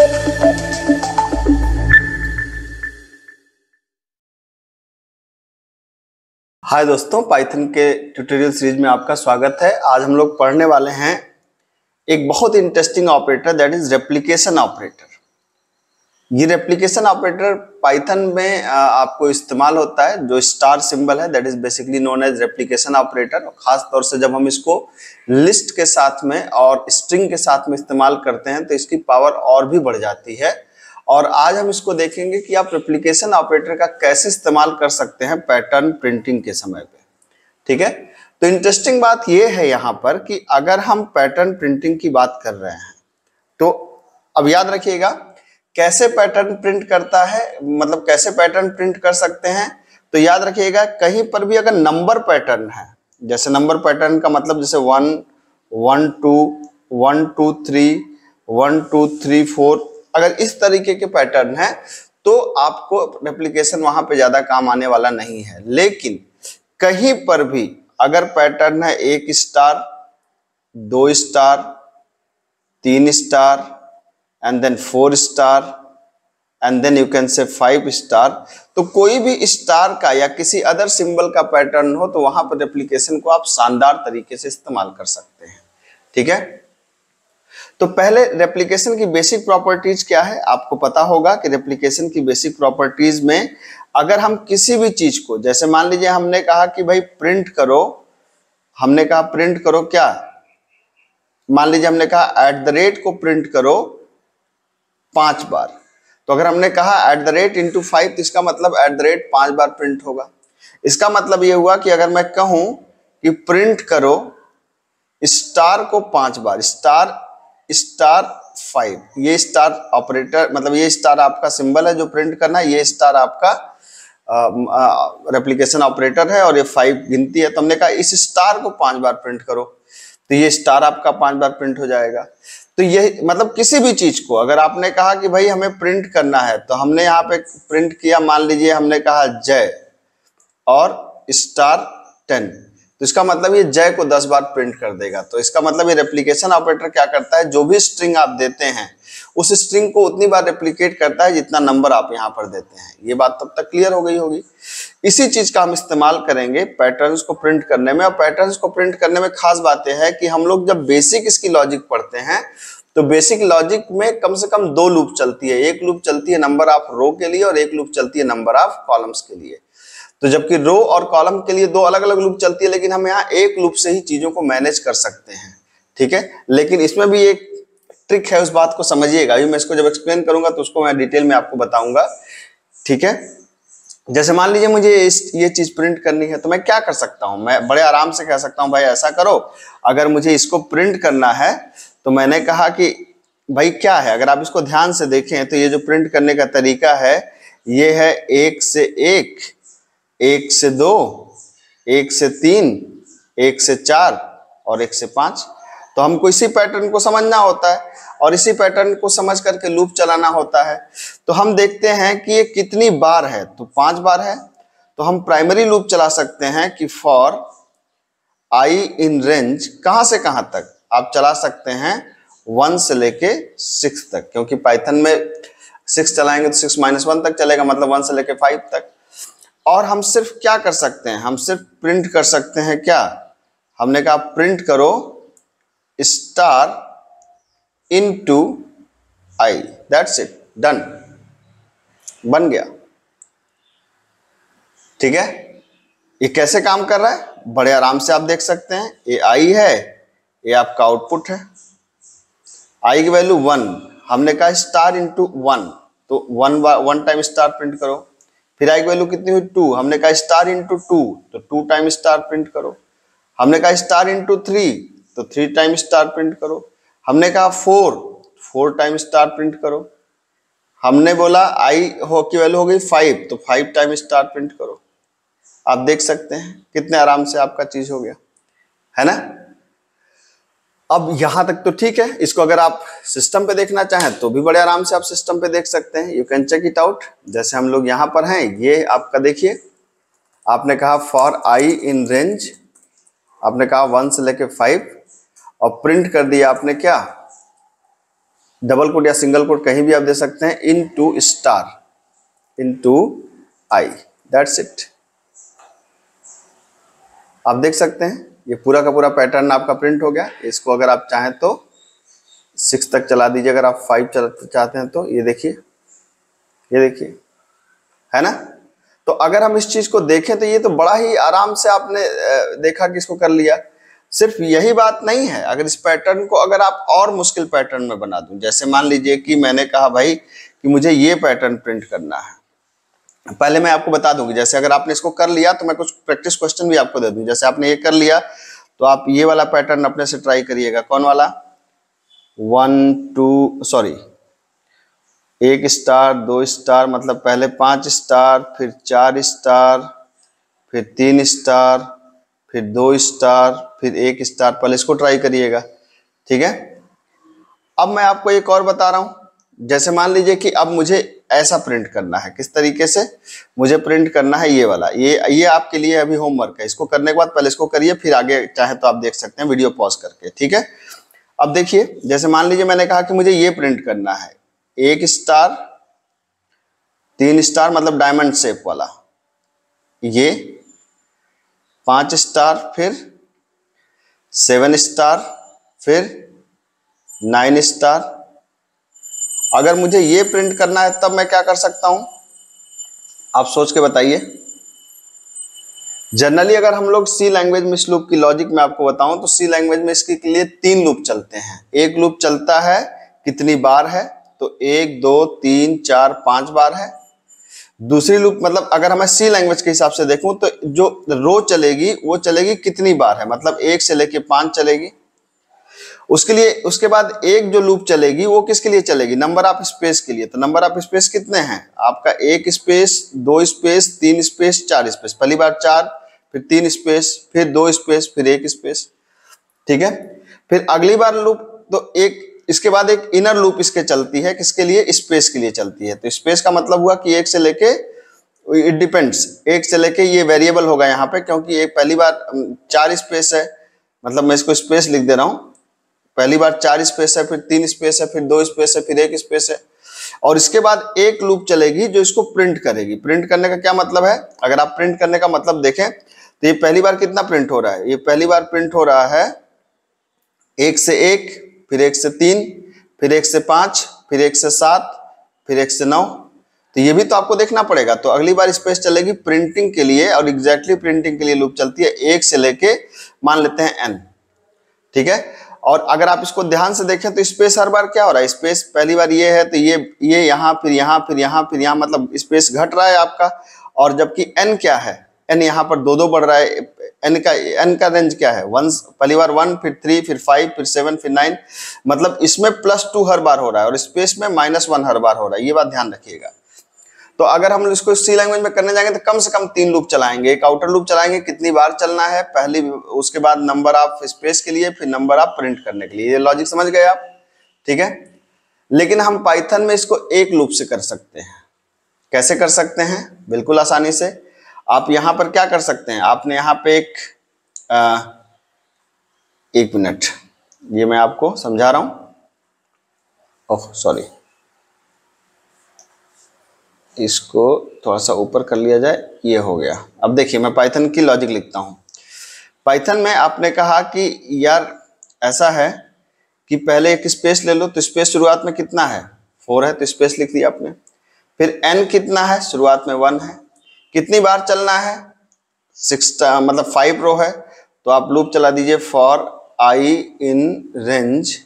हाय दोस्तों, पाइथन के tutorial series में आपका स्वागत है। आज हम लोग पढ़ने वाले हैं एक बहुत interesting operator, that is replication operator. ये रेप्लिकेशन ऑपरेटर पाइथन में आपको इस्तेमाल होता है। जो स्टार सिंबल है that is basically known as replication operator. खास तौर से जब हम इसको लिस्ट के साथ में और स्ट्रिंग के साथ में इस्तेमाल करते हैं तो इसकी पावर और भी बढ़ जाती है। और आज हम इसको देखेंगे कि आप रेप्लिकेशन ऑपरेटर का कैसे इस्तेमाल कर सकते हैं पैटर्न प्रिंटिंग के समय पे। ठीक है, तो इंटरेस्टिंग बात यह है यहाँ पर कि अगर हम पैटर्न प्रिंटिंग की बात कर रहे हैं तो अब याद रखिएगा कैसे पैटर्न प्रिंट करता है, मतलब कैसे पैटर्न प्रिंट कर सकते हैं। तो याद रखिएगा कहीं पर भी अगर नंबर पैटर्न है, जैसे नंबर पैटर्न का मतलब जैसे 1 1 2 1 2 3 1 2 3 4, अगर इस तरीके के पैटर्न है तो आपको रेप्लिकेशन वहां पे ज्यादा काम आने वाला नहीं है। लेकिन कहीं पर भी अगर पैटर्न है 1 star 2 star 3 star and then 4 star and then you can say 5 star, तो कोई भी स्टार का या किसी अदर सिंबल का पैटर्न हो तो वहां पर रेप्लिकेशन को आप शानदार तरीके से इस्तेमाल कर सकते हैं। ठीक है, तो पहले रेप्लिकेशन की बेसिक प्रॉपर्टीज क्या है आपको पता होगा कि रेप्लिकेशन की बेसिक प्रॉपर्टीज में अगर हम किसी भी चीज को, जैसे मान लीजिए हमने कहा कि भाई प्रिंट करो, हमने कहा प्रिंट करो क्या, मान लीजिए हमने कहा @ को प्रिंट करो 5 बार। तो अगर हमने कहा @ इंटू 5 तो इसका मतलब @ 5 बार प्रिंट होगा। इसका मतलब ये हुआ कि अगर मैं कहूं कि प्रिंट करो स्टार को 5 बार, स्टार 5, ये स्टार ऑपरेटर मतलब ये स्टार आपका सिंबल है जो प्रिंट करना है, ये स्टार आपका रेप्लिकेशन ऑपरेटर है और ये 5 गिनती है। तो हमने कहा इस स्टार को 5 बार प्रिंट करो तो ये स्टार आपका 5 बार प्रिंट हो जाएगा। तो ये मतलब किसी भी चीज को अगर आपने कहा कि भाई हमें प्रिंट करना है तो हमने यहाँ पे प्रिंट किया, मान लीजिए हमने कहा जय और स्टार 10, तो इसका मतलब ये जय को 10 बार प्रिंट कर देगा। तो इसका मतलब ये रेप्लिकेशन ऑपरेटर क्या करता है, जो भी स्ट्रिंग आप देते हैं उस स्ट्रिंग को उतनी बार रेप्लिकेट करता है जितना नंबर आप यहाँ पर देते हैं। ये बात तब तक क्लियर हो गई होगी। इसी चीज का हम इस्तेमाल करेंगे पैटर्न्स को प्रिंट करने में। और पैटर्न्स को प्रिंट करने में खास बात यह है कि हम लोग जब बेसिक इसकी लॉजिक पढ़ते हैं तो बेसिक लॉजिक में कम से कम 2 लूप चलती है। एक लूप चलती है नंबर ऑफ रो के लिए और एक लूप चलती है नंबर ऑफ कॉलम्स के लिए। तो जबकि रो और कॉलम के लिए 2 अलग अलग लूप चलती है, लेकिन हम यहाँ एक लूप से ही चीजों को मैनेज कर सकते हैं। ठीक है, लेकिन इसमें भी एक ट्रिक है, उस बात को समझिएगा। अभी मैं इसको जब एक्सप्लेन करूंगा तो उसको मैं डिटेल में आपको बताऊंगा। ठीक है, जैसे मान लीजिए मुझे ये चीज प्रिंट करनी है तो मैं क्या कर सकता हूं, मैं बड़े आराम से कह सकता हूं भाई ऐसा करो। अगर मुझे इसको प्रिंट करना है तो मैंने कहा कि भाई क्या है, अगर आप इसको ध्यान से देखें तो ये जो प्रिंट करने का तरीका है ये है 1 से 1, 1 से 2, 1 से 3, 1 से 4 और 1 से 5। तो हमको इसी पैटर्न को समझना होता है और इसी पैटर्न को समझ करके लूप चलाना होता है। तो हम देखते हैं कि ये कितनी बार है, तो 5 बार है। तो हम प्राइमरी लूप चला सकते हैं कि फॉर i इन रेंज, कहां से कहां तक आप चला सकते हैं, 1 से लेके 6 तक, क्योंकि पाइथन में 6 चलाएंगे तो 6 - 1 तक चलेगा, मतलब 1 से लेके 5 तक। और हम सिर्फ क्या कर सकते हैं, हम सिर्फ प्रिंट कर सकते हैं क्या, हमने कहा प्रिंट करो star into i, that's it, done, बन गया। ठीक है, ये कैसे काम कर रहा है बड़े आराम से आप देख सकते हैं। ये i है, ये आपका आउटपुट है। i की वैल्यू 1, हमने कहा स्टार इनटू 1, तो 1 टाइम स्टार प्रिंट करो। फिर i की वैल्यू कितनी हुई 2, हमने कहा स्टार इनटू 2, तो 2 टाइम स्टार प्रिंट करो। हमने कहा स्टार इनटू 3, तो 3 टाइम स्टार प्रिंट करो। हमने कहा 4 टाइम स्टार प्रिंट करो। हमने बोला i की वैल्यू हो गई 5, तो 5 टाइम स्टार प्रिंट करो। आप देख सकते हैं कितने आराम से आपका चीज हो गया, है ना। अब यहां तक तो ठीक है। इसको अगर आप सिस्टम पे देखना चाहें तो भी बड़े आराम से आप सिस्टम पे देख सकते हैं। You can check it out. जैसे हम लोग यहां पर हैं, ये आपका देखिए, आपने कहा फॉर i इन रेंज, आपने कहा 1 से लेके 5 और प्रिंट कर दिया आपने क्या, डबल कोट या सिंगल कोट कहीं भी आप दे सकते हैं, into star into I, that's it. आप देख सकते हैं ये पूरा का पूरा पैटर्न आपका प्रिंट हो गया। इसको अगर आप चाहें तो 6 तक चला दीजिए, अगर आप 5 चाहते हैं तो ये देखिए, ये देखिए, है ना। तो अगर हम इस चीज को देखें तो ये तो बड़ा ही आराम से आपने देखा कि इसको कर लिया। सिर्फ यही बात नहीं है, अगर इस पैटर्न को अगर आप और मुश्किल पैटर्न में बना दूं, जैसे मान लीजिए कि मैंने कहा भाई कि मुझे ये पैटर्न प्रिंट करना है। पहले मैं आपको बता दूंगी, जैसे अगर आपने इसको कर लिया तो मैं कुछ प्रैक्टिस क्वेश्चन भी आपको दे दूं। जैसे आपने ये कर लिया तो आप ये वाला पैटर्न अपने से ट्राई करिएगा। कौन वाला? 1 स्टार 2 स्टार, मतलब पहले 5 स्टार, फिर 4 स्टार, फिर 3 स्टार, फिर 2 स्टार, फिर 1 स्टार। पहले इसको ट्राई करिएगा, ठीक है। अब मैं आपको एक और बता रहा हूं। जैसे मान लीजिए कि अब मुझे ऐसा प्रिंट करना है। किस तरीके से मुझे प्रिंट करना है? ये वाला, ये आपके लिए अभी होमवर्क है। इसको करने के बाद पहले इसको करिए, फिर आगे चाहे तो आप देख सकते हैं वीडियो पॉज करके, ठीक है। अब देखिए, जैसे मान लीजिए मैंने कहा कि मुझे ये प्रिंट करना है, 1 स्टार 3 स्टार, मतलब डायमंड शेप वाला, ये 5 स्टार, फिर 7 स्टार, फिर 9 स्टार। अगर मुझे ये प्रिंट करना है तब मैं क्या कर सकता हूं? आप सोच के बताइए। जनरली अगर हम लोग सी लैंग्वेज में इस लूप की लॉजिक में आपको बताऊं तो सी लैंग्वेज में इसके लिए 3 लूप चलते हैं। एक लूप चलता है कितनी बार है? तो 1 2 3 4 5 बार है। दूसरी लूप, मतलब अगर मैं सी लैंग्वेज के हिसाब से देखूं तो जो रो चलेगी वो चलेगी कितनी बार है, मतलब 1 से लेके 5 चलेगी। उसके लिए उसके बाद एक जो लूप चलेगी वो किसके लिए चलेगी? नंबर ऑफ स्पेस के लिए। तो नंबर ऑफ स्पेस कितने हैं आपका? 1 स्पेस 2 स्पेस 3 स्पेस 4 स्पेस। पहली बार 4, फिर 3 स्पेस, फिर 2 स्पेस, फिर 1 स्पेस, ठीक है। फिर अगली बार लूप, तो एक इसके बाद एक इनर लूप इसके चलती है, किसके लिए? स्पेस के लिए चलती है। तो स्पेस का मतलब हुआ कि 1 से लेके, इट डिपेंड्स, 1 से लेके ये वेरिएबल होगा यहाँ पे, क्योंकि एक पहली बार 4 स्पेस है, मतलब मैं इसको स्पेस लिख दे रहा हूं। पहली बार 4 स्पेस है, फिर 3 स्पेस है, फिर 2 स्पेस है, फिर 1 स्पेस है। और इसके बाद एक लूप चलेगी जो इसको प्रिंट करेगी। प्रिंट करने का क्या मतलब है? अगर आप प्रिंट करने का मतलब देखें तो ये पहली बार कितना प्रिंट हो रहा है? ये पहली बार प्रिंट हो रहा है 1 से 1, फिर 1 से 3, फिर 1 से 5, फिर 1 से 7, फिर 1 से 9। तो ये भी तो आपको देखना पड़ेगा। तो अगली बार स्पेस चलेगी प्रिंटिंग के लिए, और एग्जैक्टली प्रिंटिंग के लिए लूप चलती है 1 से लेके मान लेते हैं n, ठीक है। और अगर आप इसको ध्यान से देखें तो स्पेस हर बार क्या हो रहा है? स्पेस पहली बार ये है तो ये यहाँ, फिर यहाँ, फिर यहाँ, फिर यहाँ, मतलब स्पेस घट रहा है आपका। और जबकि n क्या है? n यहाँ पर 2 बढ़ रहा है। n का रेंज क्या है? 1, पहली बार 1, फिर 3, फिर 5, फिर 7, फिर 9, मतलब इसमें +2 हर बार हो रहा है और स्पेस में -1 हर बार हो रहा है। ये बात ध्यान रखिएगा। तो अगर हम इसको सी लैंग्वेज में करने जाएंगे तो कम से कम 3 लूप चलाएंगे। एक आउटर लूप चलाएंगे, कितनी बार चलना है पहली, उसके बाद नंबर ऑफ स्पेस के लिए, फिर नंबर ऑफ प्रिंट करने के लिए। ये लॉजिक समझ गए आप, ठीक है। लेकिन हम पाइथन में इसको एक लूप से कर सकते हैं। कैसे कर सकते हैं? बिल्कुल आसानी से। आप यहां पर क्या कर सकते हैं? आपने यहाँ पे एक मिनट, ये मैं आपको समझा रहा हूं। ओह सॉरी, इसको थोड़ा सा ऊपर कर लिया जाए, ये हो गया। अब देखिए मैं पाइथन की लॉजिक लिखता हूं। पाइथन में आपने कहा कि यार ऐसा है कि पहले एक स्पेस ले लो, तो स्पेस शुरुआत में कितना है? 4 है, तो स्पेस लिख दिया आपने। फिर n कितना है? शुरुआत में 1 है। कितनी बार चलना है? 6, मतलब 5 रो है, तो आप लूप चला दीजिए फॉर i इन रेंज,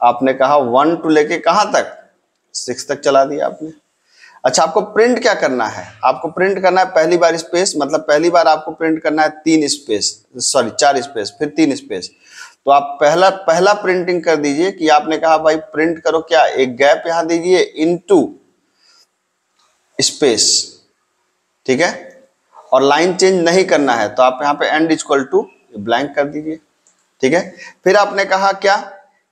आपने कहा 1 टू लेके कहां तक? 6 तक चला दिया आपने। अच्छा, आपको प्रिंट क्या करना है? आपको प्रिंट करना है पहली बार स्पेस, मतलब पहली बार आपको प्रिंट करना है 4 स्पेस, फिर 3 स्पेस। तो आप पहला प्रिंटिंग कर दीजिए कि आपने कहा भाई प्रिंट करो क्या? एक गैप यहां दीजिए इनटू स्पेस, ठीक है। और लाइन चेंज नहीं करना है तो आप यहाँ पे एंड इक्वल टू ब्लैंक कर दीजिए, ठीक है। फिर आपने कहा क्या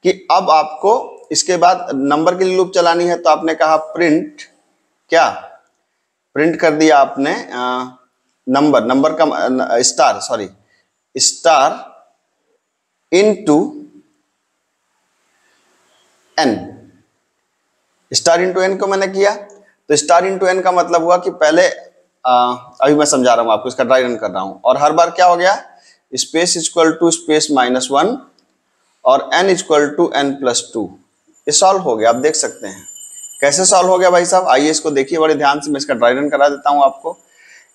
कि अब आपको इसके बाद नंबर के लिए लूप चलानी है, तो आपने कहा प्रिंट क्या? प्रिंट कर दिया आपने नंबर का star into n, star into N को मैंने किया, तो स्टार इंटू एन का मतलब हुआ कि पहले अभी मैं समझा रहा हूं आपको, इसका ड्राई रन कर रहा हूं, और हर बार क्या हो गया, स्पेस इक्वल टू स्पेस -1 और n इक्वल टू n+2। ये सॉल्व हो गया, आप देख सकते हैं कैसे सॉल्व हो गया भाई साहब। आइए इसको देखिए बड़े ध्यान से, मैं इसका ड्राई रन करा देता हूं आपको।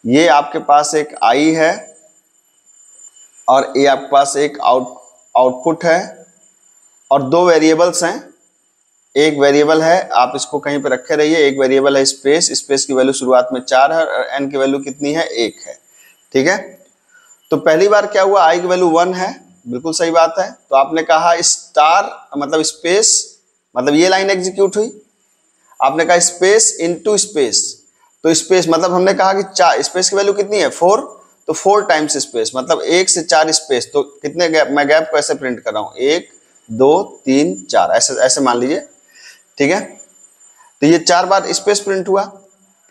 ये आपके पास एक आई है और ये आपके पास एक आउटपुट है, और दो वेरिएबल्स हैं। एक वेरिएबल है, आप इसको कहीं पे रखे रहिए, एक वेरिएबल है स्पेस, स्पेस की वैल्यू शुरुआत में 4 है और n की वैल्यू कितनी है, 1 है। ठीक है, तो पहली बार क्या हुआ, i की वैल्यू 1 है, बिल्कुल सही बात है। तो आपने कहा स्टार मतलब स्पेस, मतलब ये लाइन एग्जीक्यूट हुई। आपने कहा स्पेस इनटू स्पेस, तो स्पेस मतलब हमने कहा कि 4, स्पेस की वैल्यू कितनी है 4, तो 4 टाइम्स स्पेस मतलब 1 से 4 स्पेस, तो कितने गैप, मैं गैप को ऐसे प्रिंट कर रहा हूँ 1 2 3 4, ऐसे ऐसे मान लीजिए। ठीक है, तो ये 4 बार स्पेस प्रिंट हुआ।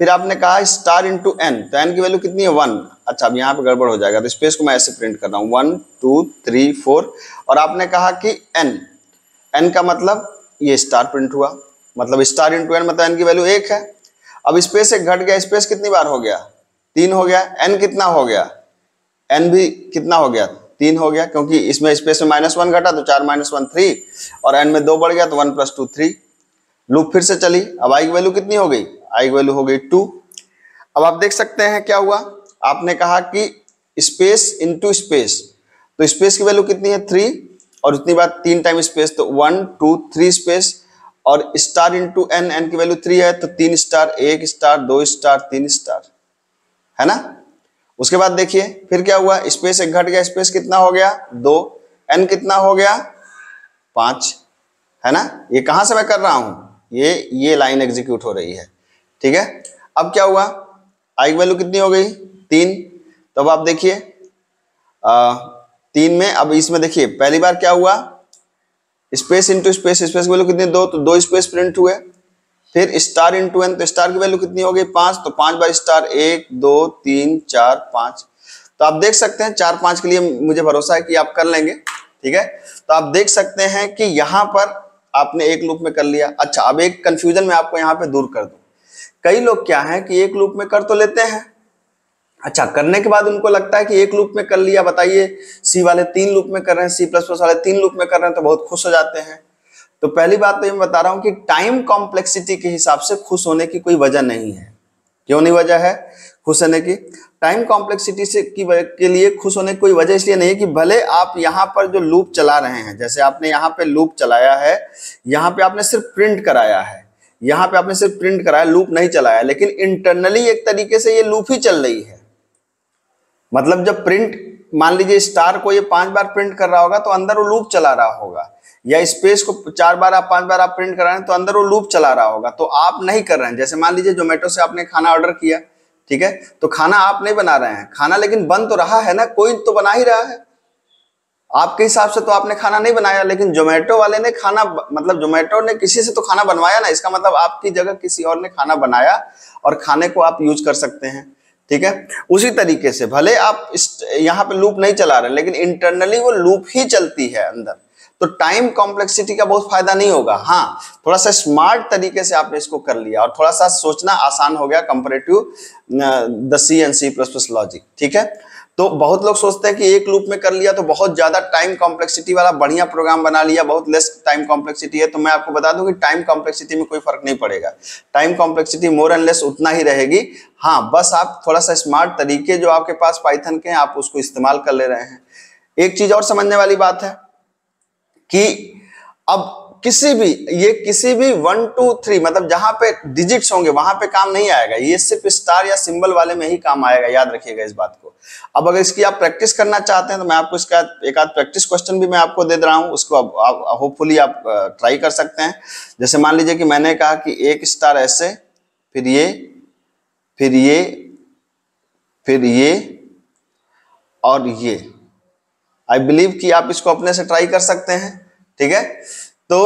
फिर आपने कहा स्टार इंटू एन, तो एन की वैल्यू कितनी है 1। अच्छा, अब यहाँ पे गड़बड़ हो जाएगा, तो स्पेस को मैं ऐसे प्रिंट कर रहा हूँ 1 2 3 4, और आपने कहा कि एन का मतलब ये स्टार प्रिंट हुआ, मतलब स्टार इंटू एन मतलब एन की वैल्यू 1 है। अब स्पेस एक घट गया, स्पेस कितनी बार हो गया, 3 हो गया। एन कितना हो गया, एन भी कितना हो गया, 3 हो गया, क्योंकि इसमें स्पेस में -1 घटा तो 4 - 1 3, और एन में 2 बढ़ गया तो 1 + 2 3। लूप फिर से चली, अब आई की वैल्यू कितनी हो गई, आई की वैल्यू हो गई 2। अब आप देख सकते हैं क्या हुआ, आपने कहा कि स्पेस इनटू स्पेस, तो स्पेस की वैल्यू कितनी है 3, और उतनी बार 3 टाइम स्पेस, तो 1 2 3 स्पेस, और स्टार इंटू एन, एन की वैल्यू 3 है, तो 3 स्टार 1 स्टार 2 स्टार 3 स्टार, है ना। उसके बाद देखिए फिर क्या हुआ, स्पेस एक घट गया, स्पेस कितना हो गया 2, एन कितना हो गया 5, है ना। ये कहां से मैं कर रहा हूं, ये लाइन एग्जीक्यूट हो रही है। ठीक है, अब क्या हुआ, आई की वैल्यू कितनी हो गई 3, तो अब आप देखिए 3 में, अब इसमें देखिए पहली बार क्या हुआ, स्पेस इंटू स्पेस, स्पेस की वैल्यू कितनी 2, तो 2 स्पेस प्रिंट हुए। फिर स्टार इंटू एन, तो स्टार की वैल्यू कितनी हो गई 5, तो 5 बार स्टार 1 2 3 4 5। तो आप देख सकते हैं 4 5 के लिए मुझे भरोसा है कि आप कर लेंगे। ठीक है, तो आप देख सकते हैं कि यहां पर आपने एक लूप में कर लिया। अच्छा, अब एक कंफ्यूजन मैं आपको यहाँ पे दूर कर दूं। कई लोग क्या है कि एक लूप में कर तो लेते हैं, अच्छा करने के बाद उनको लगता है कि एक लूप में कर लिया, बताइए सी वाले 3 लूप में कर रहे हैं, C++ वाले 3 लूप में कर रहे हैं, तो बहुत खुश हो जाते हैं। तो पहली बात तो ये मैं बता रहा हूं कि टाइम कॉम्प्लेक्सिटी के हिसाब से खुश होने की कोई वजह नहीं है। क्यों नहीं वजह है खुश होने की, टाइम कॉम्प्लेक्सिटी से के लिए खुश होने की कोई वजह इसलिए नहीं है कि भले आप यहाँ पर जो लूप चला रहे हैं, जैसे आपने यहाँ पे लूप चलाया है, यहाँ पे आपने सिर्फ प्रिंट कराया है, यहाँ पे आपने सिर्फ प्रिंट कराया, लूप नहीं चलाया, लेकिन इंटरनली एक तरीके से ये लूप ही चल रही है। मतलब जब प्रिंट, मान लीजिए स्टार को ये 5 बार प्रिंट कर रहा होगा तो अंदर वो लूप चला रहा होगा, या स्पेस को 4 बार आप 5 बार आप प्रिंट कर रहे हैं तो अंदर वो लूप चला रहा होगा। तो आप नहीं कर रहे हैं, जैसे मान लीजिए जोमेटो से आपने खाना ऑर्डर किया, ठीक है, तो खाना आप नहीं बना रहे हैं, खाना लेकिन बन तो रहा है ना, कोई तो बना ही रहा है। आपके हिसाब से तो आपने खाना नहीं बनाया, लेकिन जोमेटो वाले ने खाना, मतलब जोमेटो ने किसी से तो खाना बनवाया ना, इसका मतलब आपकी जगह किसी और ने खाना बनाया और खाने को आप यूज कर सकते हैं। ठीक है, उसी तरीके से भले आप यहाँ पे लूप नहीं चला रहे, लेकिन इंटरनली वो लूप ही चलती है अंदर, तो टाइम कॉम्प्लेक्सिटी का बहुत फायदा नहीं होगा। हाँ, थोड़ा सा स्मार्ट तरीके से आपने इसको कर लिया और थोड़ा सा सोचना आसान हो गया comparative the C and C++ logic. ठीक है, तो बहुत लोग सोचते हैं कि एक लूप में कर लिया तो बहुत ज्यादा टाइम कॉम्प्लेक्सिटी वाला बढ़िया प्रोग्राम बना लिया, बहुत लेस टाइम कॉम्प्लेक्सिटी है। तो मैं आपको बता दूं कि टाइम कॉम्प्लेक्सिटी में कोई फर्क नहीं पड़ेगा, time complexity more and less उतना ही रहेगी। हाँ, बस आप थोड़ा सा स्मार्ट तरीके जो आपके पास पाइथन के हैं आप उसको इस्तेमाल कर ले रहे हैं। एक चीज और समझने वाली बात है कि अब किसी भी 1 2 3 मतलब जहां पे डिजिट्स होंगे वहां पे काम नहीं आएगा, ये सिर्फ स्टार या सिंबल वाले में ही काम आएगा, याद रखिएगा इस बात को। अब अगर इसकी आप प्रैक्टिस करना चाहते हैं तो मैं आपको इसका एक आध प्रैक्टिस क्वेश्चन भी मैं आपको दे रहा हूं, उसको होपफुली आप ट्राई कर सकते हैं। जैसे मान लीजिए कि मैंने कहा कि एक स्टार ऐसे, फिर ये, फिर ये, फिर ये और ये। आई बिलीव कि आप इसको अपने से ट्राई कर सकते हैं। ठीक है, तो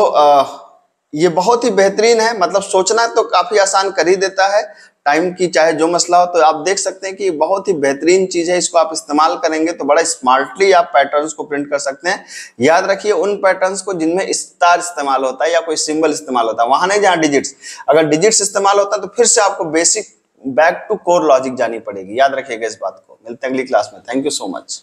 ये बहुत ही बेहतरीन है, मतलब सोचना तो काफी आसान कर ही देता है, टाइम की चाहे जो मसला हो, तो आप देख सकते हैं कि बहुत ही बेहतरीन चीज है। इसको आप इस्तेमाल करेंगे तो बड़ा स्मार्टली आप पैटर्न्स को प्रिंट कर सकते हैं। याद रखिए उन पैटर्न्स को जिनमें स्टार इस्तेमाल होता है या कोई सिंबल इस्तेमाल होता है, वहां नहीं जहां डिजिट्स। अगर डिजिट्स इस्तेमाल होता है तो फिर से आपको basic back to core logic जानी पड़ेगी। याद रखिएगा इस बात को। मिलते हैं अगली क्लास में। Thank you so much.